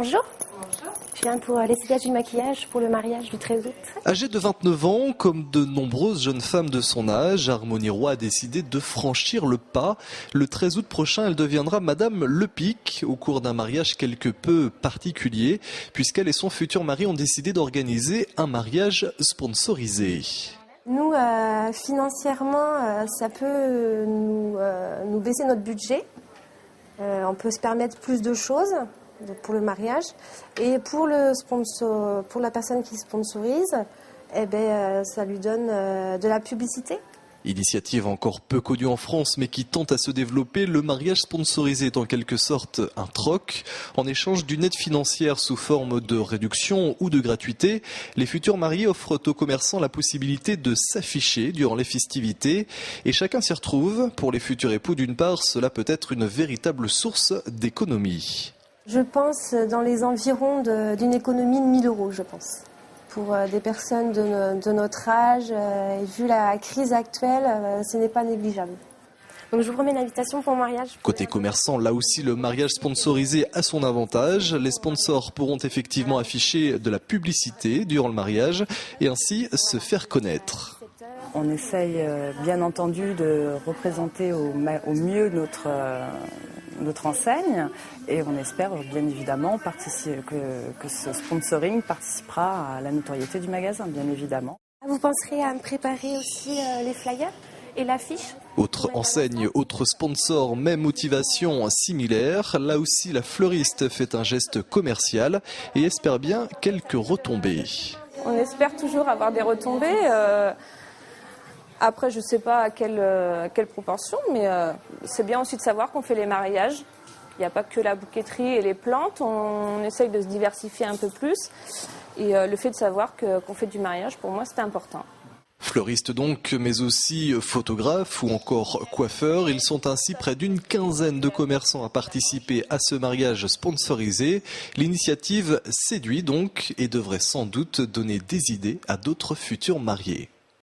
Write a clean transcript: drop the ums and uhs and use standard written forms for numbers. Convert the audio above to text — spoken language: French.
Bonjour. Bonjour. Je viens pour l'essayage du maquillage pour le mariage du 13 août. Âgée de 29 ans, comme de nombreuses jeunes femmes de son âge, Harmonie Roy a décidé de franchir le pas. Le 13 août prochain, elle deviendra Madame Lepic au cours d'un mariage quelque peu particulier, puisqu'elle et son futur mari ont décidé d'organiser un mariage sponsorisé. Nous, financièrement, ça peut nous baisser notre budget. On peut se permettre plus de choses pour le mariage. Et pour le sponsor, pour la personne qui sponsorise, ça lui donne de la publicité. Initiative encore peu connue en France mais qui tente à se développer, le mariage sponsorisé est en quelque sorte un troc. En échange d'une aide financière sous forme de réduction ou de gratuité, les futurs mariés offrent aux commerçants la possibilité de s'afficher durant les festivités et chacun s'y retrouve. Pour les futurs époux, d'une part, cela peut être une véritable source d'économie. Je pense dans les environs d'une économie de 1 000 €, je pense. Pour des personnes de notre âge, et vu la crise actuelle, ce n'est pas négligeable. Donc je vous remets une invitation pour mon mariage. Côté commerçant, là aussi le mariage sponsorisé a son avantage. Les sponsors pourront effectivement afficher de la publicité durant le mariage et ainsi se faire connaître. On essaye bien entendu de représenter au mieux notre enseigne et on espère bien évidemment que ce sponsoring participera à la notoriété du magasin, bien évidemment. Vous penserez à me préparer aussi les flyers et l'affiche? Autre enseigne, autre sponsor, même motivation similaire. Là aussi, la fleuriste fait un geste commercial et espère bien quelques retombées. On espère toujours avoir des retombées. Après, je ne sais pas à quelle proportion, mais c'est bien aussi de savoir qu'on fait les mariages. Il n'y a pas que la bouquetterie et les plantes, on essaye de se diversifier un peu plus. Et le fait de savoir qu'on fait du mariage, pour moi, c'est important. Fleuriste donc, mais aussi photographe ou encore coiffeur. Ils sont ainsi près d'une quinzaine de commerçants à participer à ce mariage sponsorisé. L'initiative séduit donc et devrait sans doute donner des idées à d'autres futurs mariés.